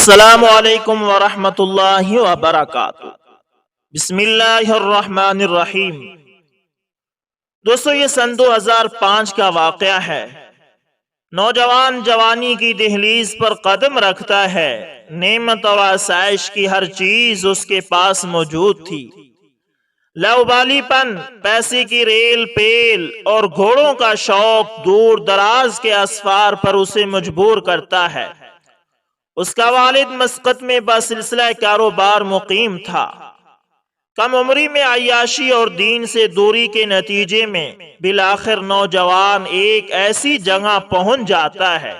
السلام علیکم ورحمۃ اللہ وبرکاتہ۔ بسم اللہ الرحمن الرحیم۔ دوستو، یہ سن 2005 کا واقعہ ہے۔ نوجوان جوانی کی دہلیز پر قدم رکھتا ہے، نعمت اور آسائش کی ہر چیز اس کے پاس موجود تھی۔ لاؤبالی پن، پیسے کی ریل پیل اور گھوڑوں کا شوق دور دراز کے اسفار پر اسے مجبور کرتا ہے۔ اس کا والد مسقط میں بسلسلہ کاروبار مقیم تھا۔ کم عمری میں عیاشی اور دین سے دوری کے نتیجے میں بالآخر نوجوان ایک ایسی جگہ پہنچ جاتا ہے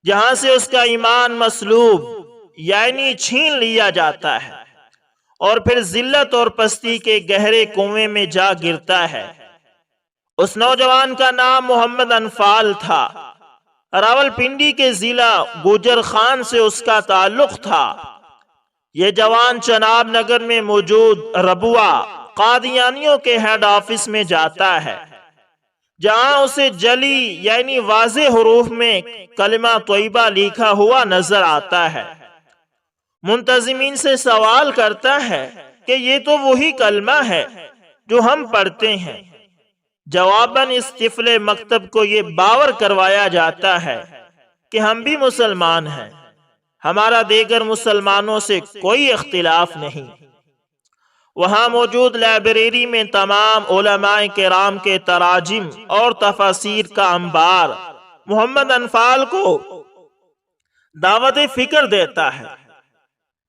جہاں سے اس کا ایمان مسلوب یعنی چھین لیا جاتا ہے، اور پھر ذلت اور پستی کے گہرے کنویں میں جا گرتا ہے۔ اس نوجوان کا نام محمد انفال تھا۔ راولپنڈی کے ضلع گوجر خان سے اس کا تعلق تھا۔ یہ جوان چناب نگر میں موجود ربوہ قادیانیوں کے ہیڈ آفس میں جاتا ہے، جہاں اسے جلی یعنی واضح حروف میں کلمہ طیبہ لکھا ہوا نظر آتا ہے۔ منتظمین سے سوال کرتا ہے کہ یہ تو وہی کلمہ ہے جو ہم پڑھتے ہیں۔ جواباً اس طفل مکتب کو یہ باور کروایا جاتا ہے کہ ہم بھی مسلمان ہیں، ہمارا دیگر مسلمانوں سے کوئی اختلاف نہیں۔ وہاں موجود لائبریری میں تمام علماء کرام کے تراجم اور تفاسیر کا انبار محمد انفال کو دعوت فکر دیتا ہے۔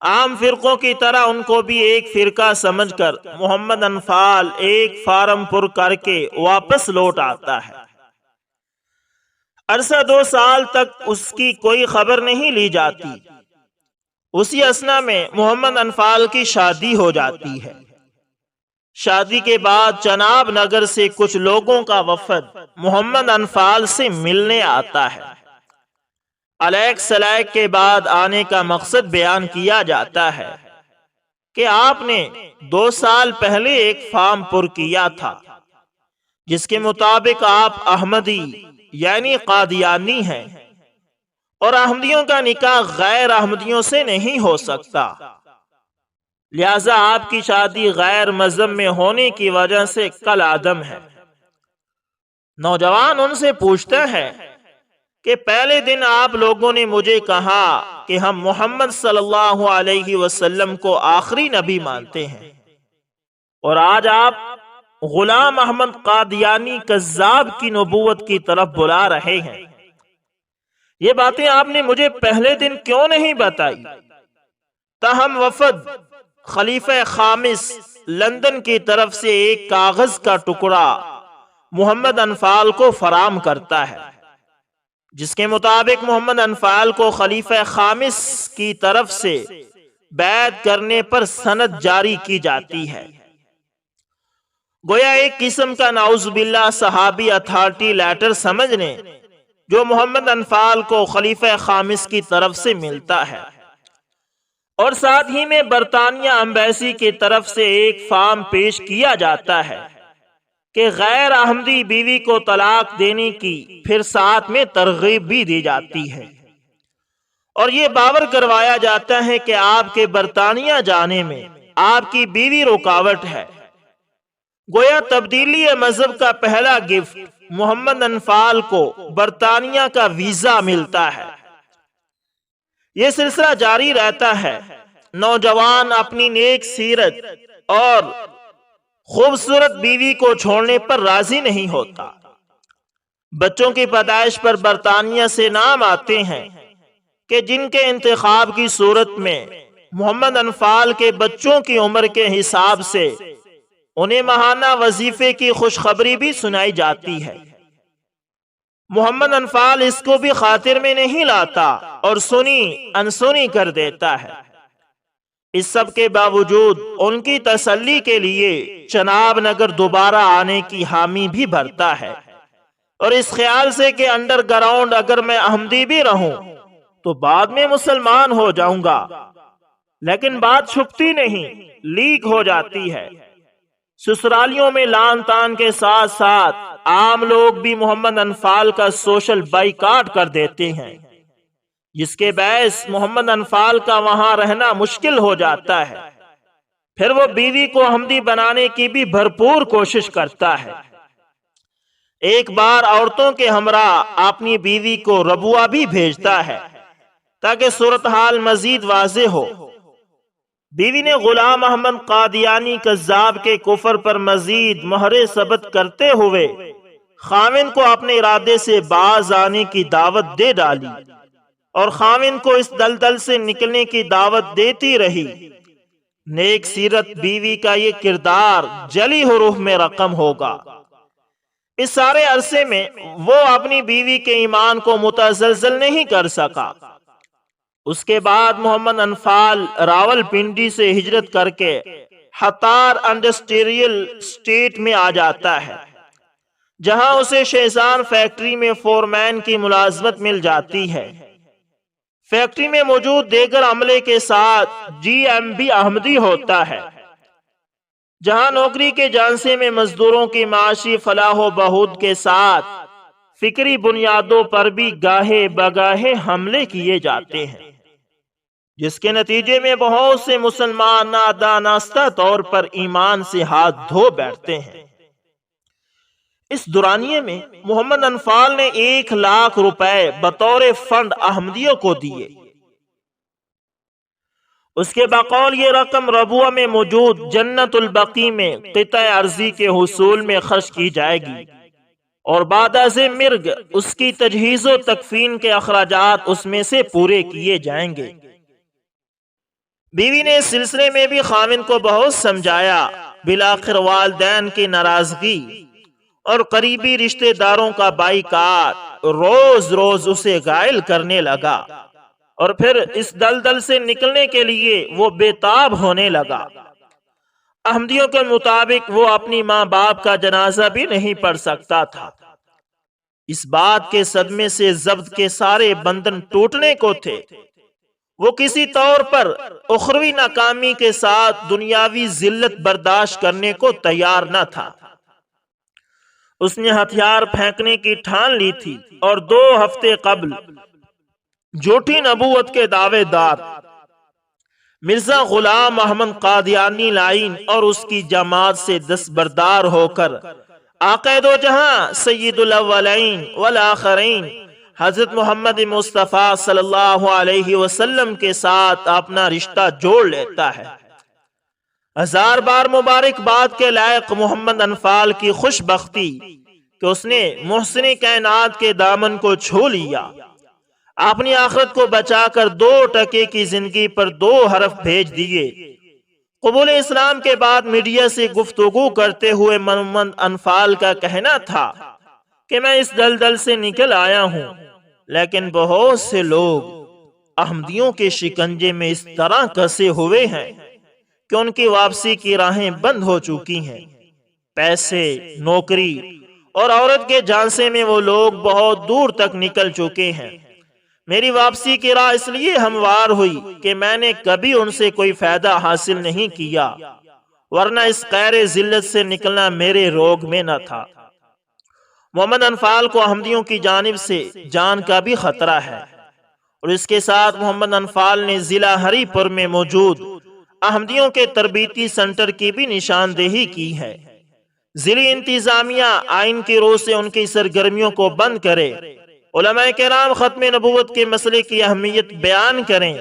عام فرقوں کی طرح ان کو بھی ایک فرقہ سمجھ کر محمد انفال ایک فارم پر کر کے واپس لوٹ آتا ہے۔ عرصہ 2 سال تک اس کی کوئی خبر نہیں لی جاتی۔ اسی اثنا میں محمد انفال کی شادی ہو جاتی ہے۔ شادی کے بعد چناب نگر سے کچھ لوگوں کا وفد محمد انفال سے ملنے آتا ہے۔ علیک سلیک کے بعد آنے کا مقصد بیان کیا جاتا ہے کہ آپ نے 2 سال پہلے ایک فارم پر کیا تھا، جس کے مطابق آپ احمدی یعنی قادیانی ہیں، اور احمدیوں کا نکاح غیر احمدیوں سے نہیں ہو سکتا، لہذا آپ کی شادی غیر مذہب میں ہونے کی وجہ سے کل عدم ہے۔ نوجوان ان سے پوچھتا ہے کہ پہلے دن آپ لوگوں نے مجھے کہا کہ ہم محمد صلی اللہ علیہ وسلم کو آخری نبی مانتے ہیں، اور آج آپ غلام احمد قادیانی کذاب کی نبوت کی طرف بلا رہے ہیں۔ یہ باتیں آپ نے مجھے پہلے دن کیوں نہیں بتائی؟ تاہم وفد خلیفہ خامس لندن کی طرف سے ایک کاغذ کا ٹکڑا محمد انفال کو فراہم کرتا ہے، جس کے مطابق محمد انفال کو خلیفہ خامس کی طرف سے بیعت کرنے پر سند جاری کی جاتی ہے۔ گویا ایک قسم کا نعوذ باللہ صحابی اتھارٹی لیٹر سمجھ لیں، جو محمد انفال کو خلیفہ خامس کی طرف سے ملتا ہے، اور ساتھ ہی میں برطانیہ ایمبیسی کی طرف سے ایک فارم پیش کیا جاتا ہے کہ غیر احمدی بیوی کو طلاق دینے کی پھر ساتھ میں ترغیب بھی دی جاتی ہے، اور یہ باور کروایا جاتا ہے کہ آپ کے برطانیہ جانے میں آپ کی بیوی رکاوٹ ہے۔ گویا تبدیلی مذہب کا پہلا گفٹ محمد انفال کو برطانیہ کا ویزا ملتا ہے۔ یہ سلسلہ جاری رہتا ہے۔ نوجوان اپنی نیک سیرت اور خوبصورت بیوی کو چھوڑنے پر راضی نہیں ہوتا۔ بچوں کی پیدائش پر برطانیہ سے نام آتے ہیں کہ جن کے انتخاب کی صورت میں محمد انفال کے بچوں کی عمر کے حساب سے انہیں ماہانہ وظیفے کی خوشخبری بھی سنائی جاتی ہے۔ محمد انفال اس کو بھی خاطر میں نہیں لاتا اور سنی انسنی کر دیتا ہے۔ اس سب کے باوجود ان کی تسلی کے لیے چناب نگر دوبارہ آنے کی حامی بھی بھرتا ہے، اور اس خیال سے کہ انڈر گراؤنڈ اگر میں احمدی بھی رہوں تو بعد میں مسلمان ہو جاؤں گا، لیکن بات چھپتی نہیں، لیک ہو جاتی ہے۔ سسرالیوں میں لان تان کے ساتھ ساتھ عام لوگ بھی محمد انفال کا سوشل بائیکاٹ کر دیتے ہیں۔ جس کے باعث محمد انفال کا وہاں رہنا مشکل ہو جاتا ہے۔ پھر وہ بیوی کو احمدی بنانے کی بھی بھرپور کوشش کرتا ہے۔ ایک بار عورتوں کے ہمراہ اپنی بیوی کو ربوہ بھی بھیجتا ہے تاکہ صورتحال مزید واضح ہو۔ بیوی نے غلام احمد قادیانی کذاب کے کفر پر مزید مہر ثبت کرتے ہوئے خاوند کو اپنے ارادے سے باز آنے کی دعوت دے ڈالی اور خاوند کو اس دلدل سے نکلنے کی دعوت دیتی رہی۔ نیک سیرت بیوی کا یہ کردار جلی حروف میں رقم ہوگا۔ اس سارے عرصے میں وہ اپنی بیوی کے ایمان کو متزلزل نہیں کر سکا۔ اس کے بعد محمد انفال راول پنڈی سے ہجرت کر کے ہتار انڈسٹریل اسٹیٹ میں آ جاتا ہے، جہاں اسے شیزان فیکٹری میں فورمین کی ملازمت مل جاتی ہے۔ فیکٹری میں موجود دیگر عملے کے ساتھ جی ایم بھی احمدی ہوتا ہے، جہاں نوکری کے جانسے میں مزدوروں کی معاشی فلاح و بہبود کے ساتھ فکری بنیادوں پر بھی گاہے بگاہے حملے کیے جاتے ہیں، جس کے نتیجے میں بہت سے مسلمان نادانستہ طور پر ایمان سے ہاتھ دھو بیٹھتے ہیں۔ اس دورانیے میں محمد انفال نے 1,00,000 روپے بطور فنڈ احمدیوں کو دیے۔ اس کے بقول یہ رقم ربوہ میں موجود جنت البقیع میں قطع ارضی کے حصول میں خرچ کی جائے گی اور بعد از مرگ اس کی تجہیز و تکفین کے اخراجات اس میں سے پورے کیے جائیں گے۔ بیوی نے اس سلسلے میں بھی خاوند کو بہت سمجھایا، بالآخر والدین کی ناراضگی اور قریبی رشتہ داروں کا بائیکاٹ روز روز اسے غائل کرنے لگا، اور پھر اس دلدل سے نکلنے کے لیے وہ بے تاب ہونے لگا۔ احمدیوں کے مطابق وہ اپنی ماں باپ کا جنازہ بھی نہیں پڑھ سکتا تھا۔ اس بات کے صدمے سے ضبط کے سارے بندھن ٹوٹنے کو تھے۔ وہ کسی طور پر اخروی ناکامی کے ساتھ دنیاوی ذلت برداشت کرنے کو تیار نہ تھا۔ اس نے ہتھیار پھینکنے کی ٹھان لی تھی اور 2 ہفتے قبل جھوٹی نبوت کے دعوے دار مرزا غلام احمد قادیانی لائن اور اس کی جماعت سے دستبردار ہو کر آقا دو جہاں سید الاولین والآخرین حضرت محمد مصطفیٰ صلی اللہ علیہ وسلم کے ساتھ اپنا رشتہ جوڑ لیتا ہے۔ 1000 بار مبارکباد کے لائق محمد انفال کی خوش بختی کہ اس نے محسن کائنات کے دامن کو چھو لیا، اپنی آخرت کو بچا کر 2 ٹکے کی زندگی پر 2 حرف بھیج دیے۔ قبول اسلام کے بعد میڈیا سے گفتگو کرتے ہوئے محمد انفال کا کہنا تھا کہ میں اس دلدل سے نکل آیا ہوں، لیکن بہت سے لوگ احمدیوں کے شکنجے میں اس طرح کسے ہوئے ہیں کہ ان کی واپسی کی راہیں بند ہو چکی ہیں۔ پیسے، نوکری اور عورت کے جھانسے میں وہ لوگ بہت دور تک نکل چکے ہیں۔ میری واپسی کی راہ اس لیے ہموار ہوئی کہ میں نے کبھی ان سے کوئی فائدہ حاصل نہیں کیا، ورنہ اس قہر ذلت سے نکلنا میرے روگ میں نہ تھا۔ محمد انفال کو احمدیوں کی جانب سے جان کا بھی خطرہ ہے، اور اس کے ساتھ محمد انفال نے ضلع ہری پور میں موجود احمدیوں کے تربیتی سنٹر کی بھی نشاندہی کی ہے۔ ضلعی انتظامیہ آئین کی روح سے ان کی سرگرمیوں کو بند کرے، علماء کرام ختم نبوت کے مسئلے کی اہمیت بیان کریں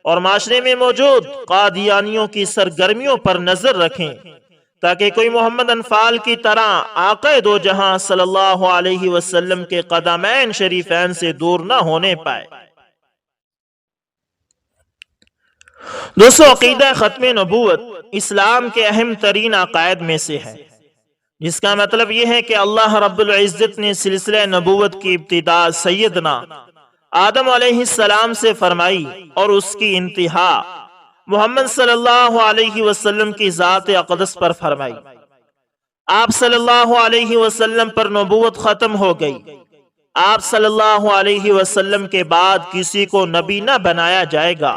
اور معاشرے میں موجود قادیانیوں کی سرگرمیوں پر نظر رکھیں، تاکہ کوئی محمد انفال کی طرح آقا دو جہاں صلی اللہ علیہ وسلم کے قدمین شریفین سے دور نہ ہونے پائے۔ دوستو، عقیدہ ختم نبوت اسلام کے اہم ترین عقائد میں سے ہے، جس کا مطلب یہ ہے کہ اللہ رب العزت نے سلسلہ نبوت کی ابتدا سیدنا آدم علیہ السلام سے فرمائی اور اس کی انتہا محمد صلی اللہ علیہ وسلم کی ذات اقدس پر فرمائی۔ آپ صلی اللہ علیہ وسلم پر نبوت ختم ہو گئی۔ آپ صلی اللہ علیہ وسلم کے بعد کسی کو نبی نہ بنایا جائے گا،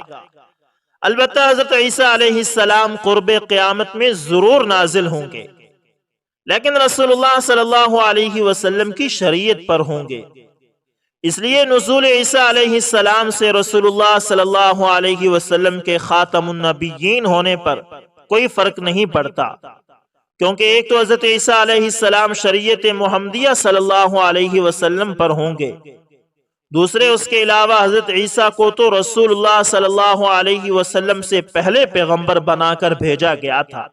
البتہ حضرت عیسیٰ علیہ السلام قرب قیامت میں ضرور نازل ہوں گے، لیکن رسول اللہ صلی اللہ علیہ وسلم کی شریعت پر ہوں گے۔ اس لیے نزول عیسیٰ علیہ السلام سے رسول اللہ صلی اللہ علیہ وسلم کے خاتم النبیین ہونے پر کوئی فرق نہیں پڑتا، کیونکہ ایک تو حضرت عیسیٰ علیہ السلام شریعت محمدیہ صلی اللہ علیہ وسلم پر ہوں گے، دوسرے اس کے علاوہ حضرت عیسیٰ کو تو رسول اللہ صلی اللہ علیہ وسلم سے پہلے پیغمبر بنا کر بھیجا گیا تھا۔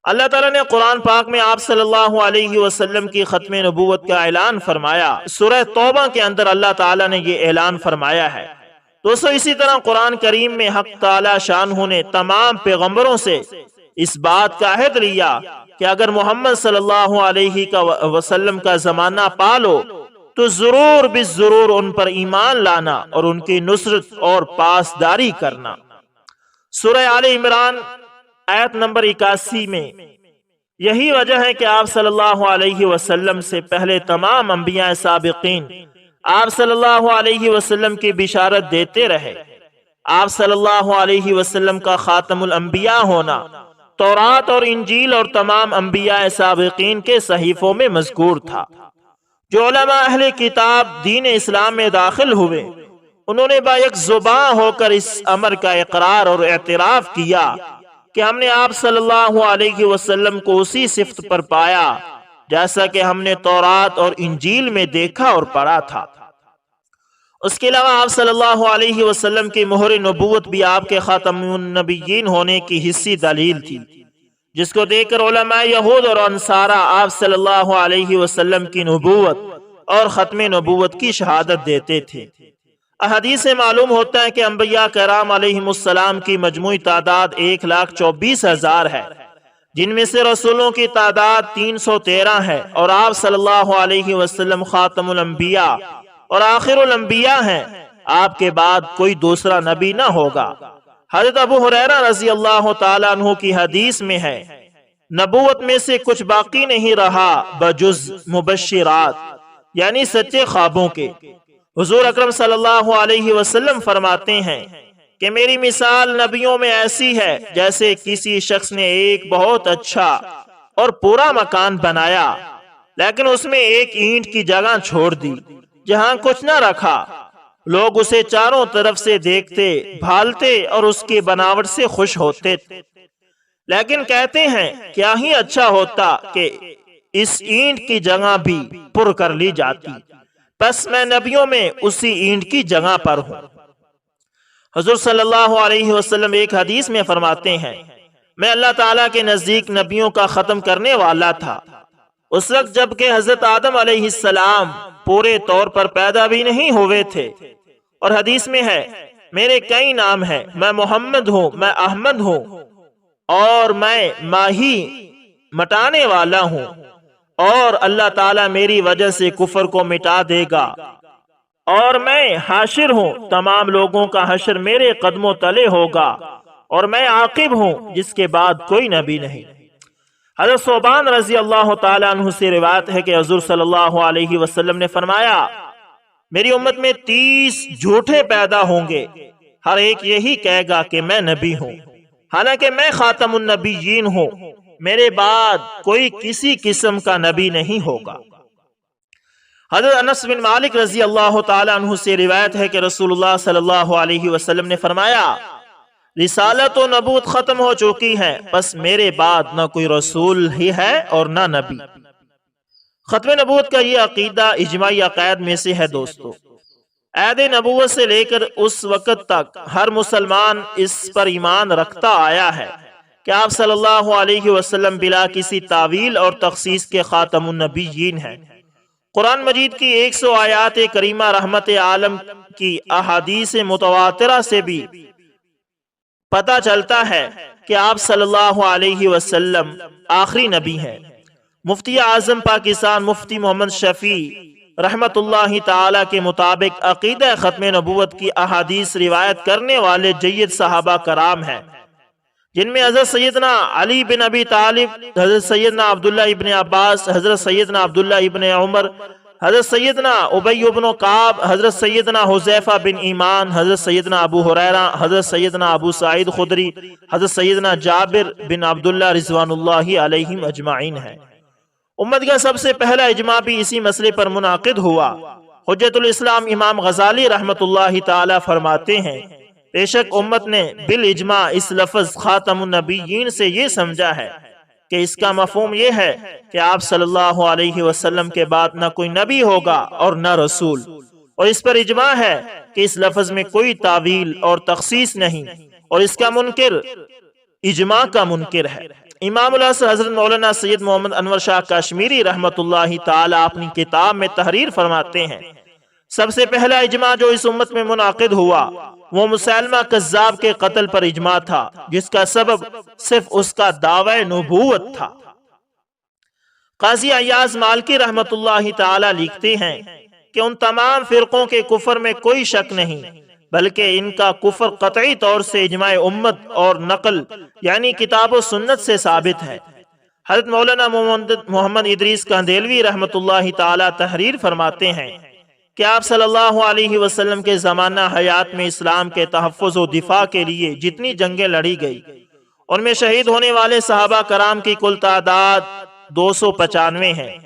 اللہ تعالیٰ نے قرآن پاک میں آپ صلی اللہ علیہ وسلم کی ختم نبوت کا اعلان فرمایا۔ سورہ توبہ کے اندر اللہ تعالیٰ نے یہ اعلان فرمایا ہے۔ دوستو اسی طرح قرآن کریم میں حق تعالیٰ شانہ نے تمام پیغمبروں سے اس بات کا عہد لیا کہ اگر محمد صلی اللہ علیہ وسلم کا زمانہ پالو تو ضرور بالضرور ان پر ایمان لانا اور ان کی نصرت اور پاسداری کرنا۔ سورہ آل عمران آیت نمبر 81 میں یہی وجہ ہے کہ آپ صلی اللہ علیہ وسلم سے پہلے تمام انبیاء سابقین آپ صلی اللہ علیہ وسلم کی بشارت دیتے رہے۔ آپ صلی اللہ علیہ وسلم کا خاتم الانبیاء ہونا تورات اور انجیل اور تمام انبیاء سابقین کے صحیفوں میں مذکور تھا۔ جو علماء اہل کتاب دین اسلام میں داخل ہوئے انہوں نے با یک زباں ہو کر اس امر کا اقرار اور اعتراف کیا کہ ہم نے آپ صلی اللہ علیہ وسلم کو اسی صفت پر پایا جیسا کہ ہم نے تورات اور انجیل میں دیکھا اور پڑھا تھا۔ اس کے علاوہ آپ صلی اللہ علیہ وسلم کی مہر نبوت بھی آپ کے خاتم النبیین ہونے کی حصی دلیل تھی، جس کو دیکھ کر علماء یہود اور انصارہ آپ صلی اللہ علیہ وسلم کی نبوت اور ختم نبوت کی شہادت دیتے تھے۔ احادیث سے معلوم ہوتا ہے کہ انبیاء کرام علیہم السلام کی مجموعی تعداد 1,24,000 ہے، جن میں سے رسولوں کی تعداد 313 ہے، اور آپ صلی اللہ علیہ وسلم خاتم الانبیاء اور آخر الانبیاء ہیں۔ آپ کے بعد کوئی دوسرا نبی نہ ہوگا۔ حضرت ابو ہریرہ رضی اللہ تعالیٰ عنہ کی حدیث میں ہے، نبوت میں سے کچھ باقی نہیں رہا بجز مبشرات، یعنی سچے خوابوں کے۔ حضور اکرم صلی اللہ علیہ وسلم فرماتے ہیں کہ میری مثال نبیوں میں ایسی ہے جیسے کسی شخص نے ایک بہت اچھا اور پورا مکان بنایا، لیکن اس میں ایک اینٹ کی جگہ چھوڑ دی جہاں کچھ نہ رکھا۔ لوگ اسے چاروں طرف سے دیکھتے، بھالتے اور اس کی بناوٹ سے خوش ہوتے، لیکن کہتے ہیں کیا ہی اچھا ہوتا کہ اس اینٹ کی جگہ بھی پر کر لی جاتی، بس میں نبیوں میں اسی اینٹ کی جگہ پر ہوں۔ حضور صلی اللہ علیہ وسلم ایک حدیث میں فرماتے ہیں، میں اللہ تعالیٰ کے نزدیک نبیوں کا ختم کرنے والا تھا اس وقت جب کہ حضرت آدم علیہ السلام پورے طور پر پیدا بھی نہیں ہوئے تھے۔ اور حدیث میں ہے، میرے کئی نام ہیں، میں محمد ہوں، میں احمد ہوں، اور میں ماہی مٹانے والا ہوں، اور اللہ تعالیٰ میری وجہ سے کفر کو مٹا دے گا، اور میں حاشر ہوں، تمام لوگوں کا حشر میرے قدموں تلے ہوگا، اور میں عاقب ہوں جس کے بعد کوئی نبی نہیں۔ حضرت ثوبان رضی اللہ تعالیٰ عنہ سے روایت ہے کہ حضور صلی اللہ علیہ وسلم نے فرمایا، میری امت میں 30 جھوٹے پیدا ہوں گے، ہر ایک یہی کہے گا کہ میں نبی ہوں، حالانکہ میں خاتم النبیین ہوں، میرے بعد کوئی کسی قسم کا نبی نہیں ہوگا۔ حضرت انس بن مالک رضی اللہ تعالیٰ عنہ سے روایت ہے کہ رسول اللہ صلی اللہ علیہ وسلم نے فرمایا، رسالت و نبوت ختم ہو چکی ہے، بس میرے بعد نہ کوئی رسول ہی ہے اور نہ نبی۔ ختم نبوت کا یہ عقیدہ اجماعی عقائد میں سے ہے۔ دوستو عہد نبوت سے لے کر اس وقت تک ہر مسلمان اس پر ایمان رکھتا آیا ہے کہ آپ صلی اللہ علیہ وسلم بلا کسی تعویل اور تخصیص کے خاتم النبیین ہیں۔ قرآن مجید کی 100 آیات کریمہ رحمت عالم کی احادیث متواترہ سے بھی پتہ چلتا ہے کہ آپ صلی اللہ علیہ وسلم آخری نبی ہیں۔ مفتی اعظم پاکستان مفتی محمد شفیع رحمت اللہ تعالی کے مطابق عقیدہ ختم نبوت کی احادیث روایت کرنے والے جید صحابہ کرام ہیں، جن میں حضرت سیدنا علی بن ابی طالب، حضرت سیدنا عبداللہ ابن عباس، حضرت سیدنا عبداللہ ابن عمر، حضرت سیدنا ابی بن کعب، حضرت سیدنا حذیفہ بن ایمان، حضرت سیدنا ابو ہریرہ، حضرت سیدنا ابو سعید خدری، حضرت سیدنا جابر بن عبداللہ رضوان اللہ علیہم اجمعین ہیں۔ امت کا سب سے پہلا اجماع بھی اسی مسئلے پر منعقد ہوا۔ حجت الاسلام امام غزالی رحمت اللہ تعالی فرماتے ہیں بے شک امت نے بالاجماع اس لفظ خاتم النبیین سے یہ سمجھا ہے کہ اس کا مفہوم یہ ہے کہ آپ صلی اللہ علیہ وسلم کے بعد نہ کوئی نبی ہوگا اور نہ رسول، اور اس پر اجماع ہے کہ اس لفظ میں کوئی تعویل اور تخصیص نہیں، اور اس کا منکر اجماع کا منکر ہے۔ امام العصر حضرت مولانا سید محمد انور شاہ کشمیری رحمت اللہ تعالی اپنی کتاب میں تحریر فرماتے ہیں سب سے پہلا اجماع جو اس امت میں منعقد ہوا وہ مسیلمہ کذاب کے قتل پر اجماع تھا، جس کا سبب صرف اس کا دعوی نبوت تھا۔ قاضی ایاز مالکی رحمت اللہ تعالی لکھتے ہیں کہ ان تمام فرقوں کے کفر میں کوئی شک نہیں، بلکہ ان کا کفر قطعی طور سے اجماع امت اور نقل یعنی کتاب و سنت سے ثابت ہے۔ حضرت مولانا محمد ادریس کاندیلوی رحمت اللہ تعالی تحریر فرماتے ہیں کہ آپ صلی اللہ علیہ وسلم کے زمانہ حیات میں اسلام کے تحفظ و دفاع کے لیے جتنی جنگیں لڑی گئی ان میں شہید ہونے والے صحابہ کرام کی کل تعداد 295 ہے،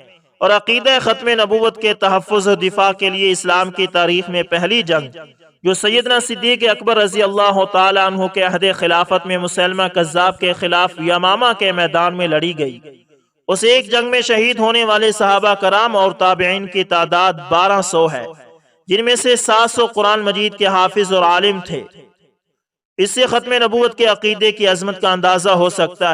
اور عقیدہ ختم نبوت کے تحفظ و دفاع کے لیے اسلام کی تاریخ میں پہلی جنگ جو سیدنا صدیق اکبر رضی اللہ تعالی عنہ کے عہد خلافت میں مسیلمہ کذاب کے خلاف یمامہ کے میدان میں لڑی گئی، اس ایک جنگ میں شہید ہونے والے صحابہ کرام اور تابعین کی تعداد 1200 ہے، جن میں سے 700 قرآن مجید کے حافظ اور عالم تھے۔ اس سے ختم نبوت کے عقیدے کی عظمت کا اندازہ ہو سکتا ہے۔